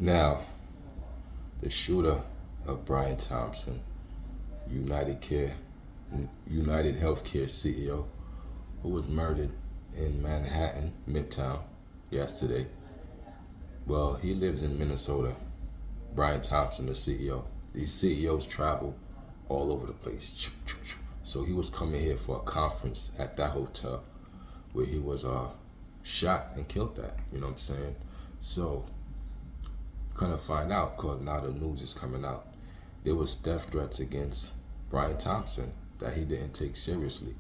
Now, the shooter of Brian Thompson, United Care, United Healthcare CEO, who was murdered in Manhattan, Midtown, yesterday. Well, he lives in Minnesota. Brian Thompson, the CEO. These CEOs travel all over the place. So he was coming here for a conference at that hotel where he was shot and killed at. You know what I'm saying? So gonna find out because now the news is coming out. There was death threats against Brian Thompson that he didn't take seriously.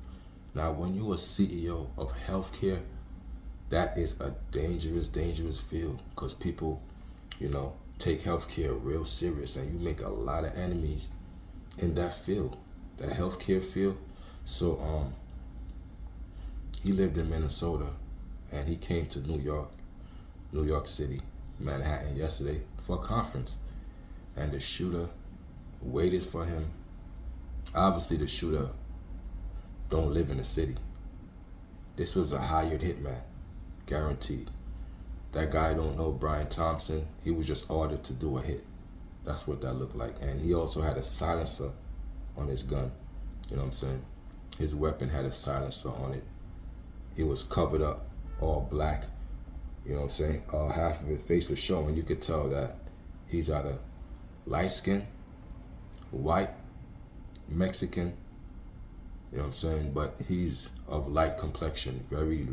Now, when you're a CEO of healthcare, that is a dangerous field because people, take healthcare real serious and you make a lot of enemies in that field, that healthcare field. So he lived in Minnesota and he came to New York City, Manhattan yesterday for a conference. And the shooter waited for him. Obviously the shooter don't live in the city. This was a hired hitman, guaranteed. That guy don't know Brian Thompson. He was just ordered to do a hit. That's what that looked like. And he also had a silencer on his gun. You know what I'm saying? His weapon had a silencer on it. He was covered up, all black. You know what I'm saying? Half of his face was showing. You could tell that he's either light skin, white, Mexican. You know what I'm saying? But he's of light complexion, very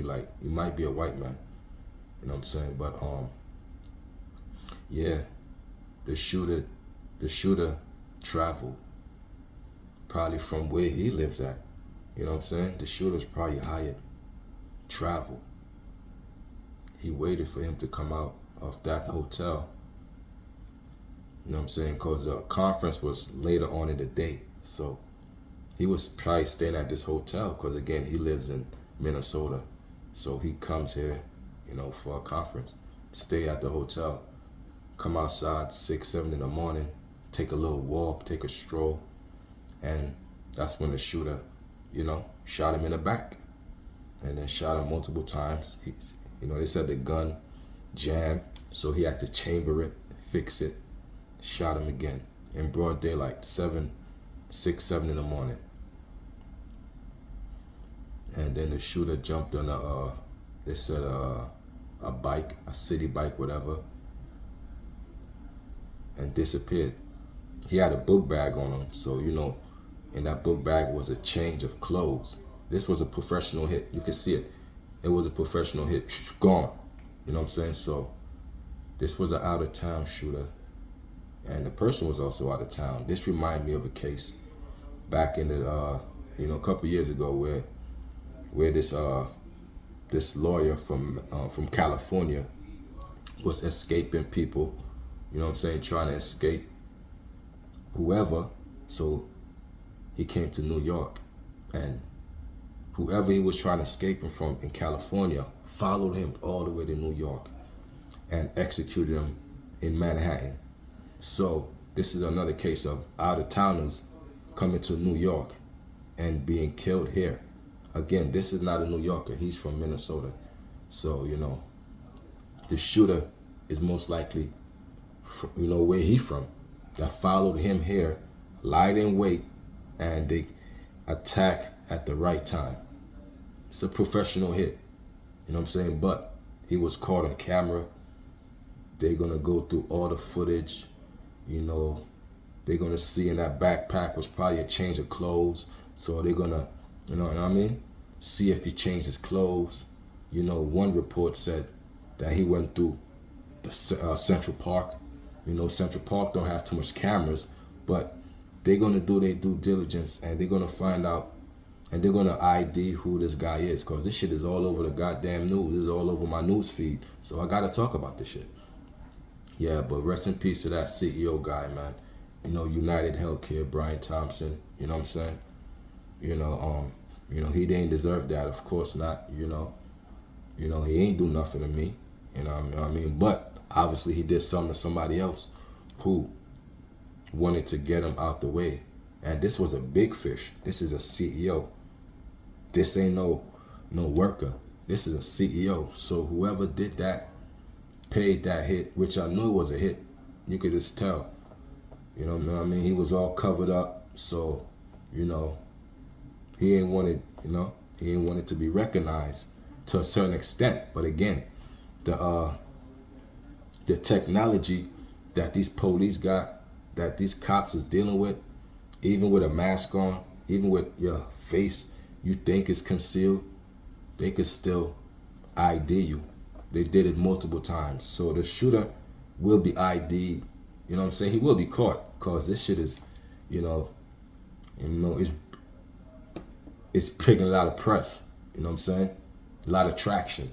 light. He might be a white man. You know what I'm saying? But yeah, the shooter traveled probably from where he lives at. You know what I'm saying? The shooter's probably hired travel. He waited for him to come out of that hotel. You know what I'm saying? Because the conference was later on in the day. So he was probably staying at this hotel because, again, he lives in Minnesota. So he comes here, for a conference, stay at the hotel, come outside 6, 7 in the morning, take a little walk, take a stroll. And that's when the shooter, shot him in the back and then shot him multiple times. They said the gun jammed, so he had to chamber it, fix it, shot him again in broad daylight, 6, 7 in the morning. And then the shooter jumped on a bike, a city bike, whatever, and disappeared. He had a book bag on him, so in that book bag was a change of clothes. This was a professional hit. You can see it. It was a professional hit. Gone. You know what I'm saying? So this was an out-of-town shooter, and the person was also out of town. This reminded me of a case back in the a couple years ago where this lawyer from California was escaping people. You know what I'm saying? Trying to escape whoever. So he came to New York, and whoever he was trying to escape him from in California followed him all the way to New York and executed him in Manhattan. So this is another case of out-of-towners coming to New York and being killed here. Again, this is not a New Yorker. He's from Minnesota. So, the shooter is most likely, where he from, that followed him here, lied in wait, and they attack at the right time. It's a professional hit. You know what I'm saying? But he was caught on camera. They're going to go through all the footage. They're going to see in that backpack was probably a change of clothes. So they're going to, see if he changed his clothes. One report said that he went through the Central Park. Central Park don't have too much cameras, but they're going to do their due diligence and they're going to find out and they're going to ID who this guy is, because this shit is all over the goddamn news. This is all over my news feed. So I got to talk about this shit. Yeah, but rest in peace to that CEO guy, man. United Healthcare, Brian Thompson. You know what I'm saying? He didn't deserve that. Of course not. He ain't do nothing to me. You know what I mean? But obviously he did something to somebody else who wanted to get him out the way. And this was a big fish. This is a CEO. This ain't no worker. This is a CEO. So whoever did that, paid that hit, which I knew was a hit. You could just tell. You know what I mean? He was all covered up, so, you know, he ain't wanted, he ain't wanted to be recognized to a certain extent. But again, the technology that these police got, that these cops is dealing with, even with a mask on, even with your face you think is concealed, they could still ID you. They did it multiple times. So the shooter will be ID'd. You know what I'm saying? He will be caught, because this shit is, it's picking a lot of press. You know what I'm saying? A lot of traction.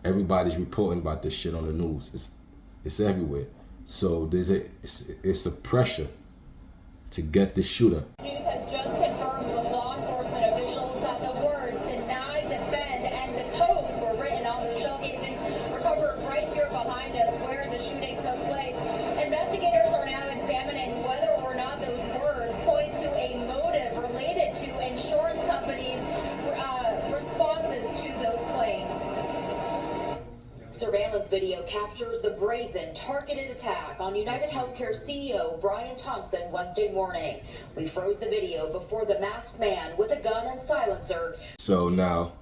Everybody's reporting about this shit on the news. It's everywhere. So it's a pressure to get the shooter. News has just confirmed with law enforcement officials that the words deny, defend, and depose were written on the shell casings recovered right here behind us where the shooting took place. Investigators are now examining whether or not those words point to a motive related to insurance companies' responses to those claims. Surveillance video captures the brazen, targeted attack on United Healthcare CEO Brian Thompson Wednesday morning. We froze the video before the masked man with a gun and silencer. So now,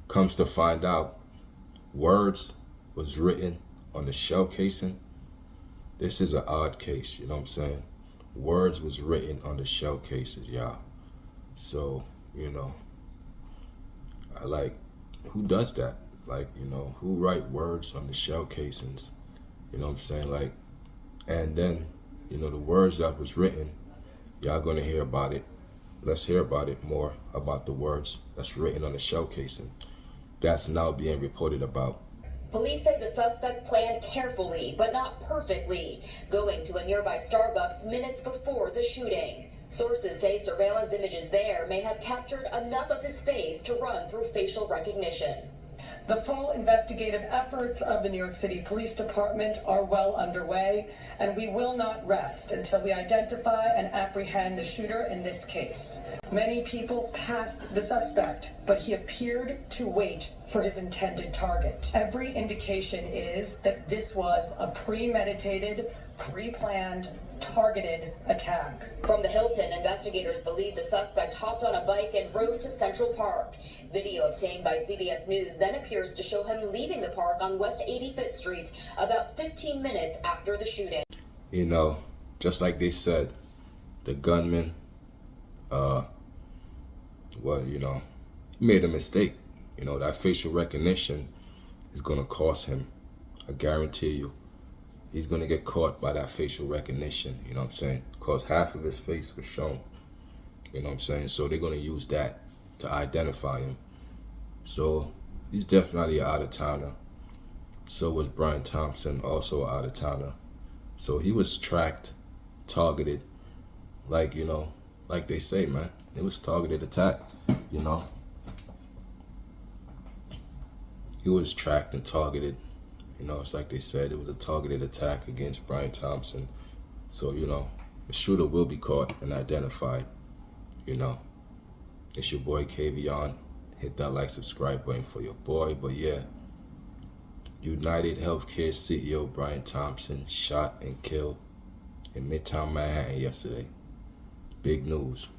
comes to find out, words was written on the shell casing. This is an odd case, you know what I'm saying? Words was written on the shell cases, y'all. So, I like, who does that? Like, who write words on the shell casings? You know what I'm saying? Like, and then, the words that was written, y'all gonna hear about it. Let's hear about it more, about the words that's written on the shell casing. That's now being reported about. Police say the suspect planned carefully, but not perfectly, going to a nearby Starbucks minutes before the shooting. Sources say surveillance images there may have captured enough of his face to run through facial recognition. The full investigative efforts of the New York City Police Department are well underway, and we will not rest until we identify and apprehend the shooter in this case. Many people passed the suspect, but he appeared to wait for his intended target. Every indication is that this was a premeditated, pre-planned, targeted attack. From the Hilton, investigators believe the suspect hopped on a bike and rode to Central Park. Video obtained by CBS News then appears to show him leaving the park on West 85th Street about 15 minutes after the shooting. Just like they said, the gunman, he made a mistake. That facial recognition is going to cost him. I guarantee you. He's going to get caught by that facial recognition, you know what I'm saying? Because half of his face was shown, you know what I'm saying? So they're going to use that to identify him. So he's definitely an out-of-towner. So was Brian Thompson, also an out-of-towner. So he was tracked, targeted, like they say, man. It was targeted attack, He was tracked and targeted. It's like they said, it was a targeted attack against Brian Thompson. So, the shooter will be caught and identified. It's your boy Kavion. Hit that like, subscribe button for your boy. But yeah, United Healthcare CEO Brian Thompson shot and killed in Midtown Manhattan yesterday. Big news.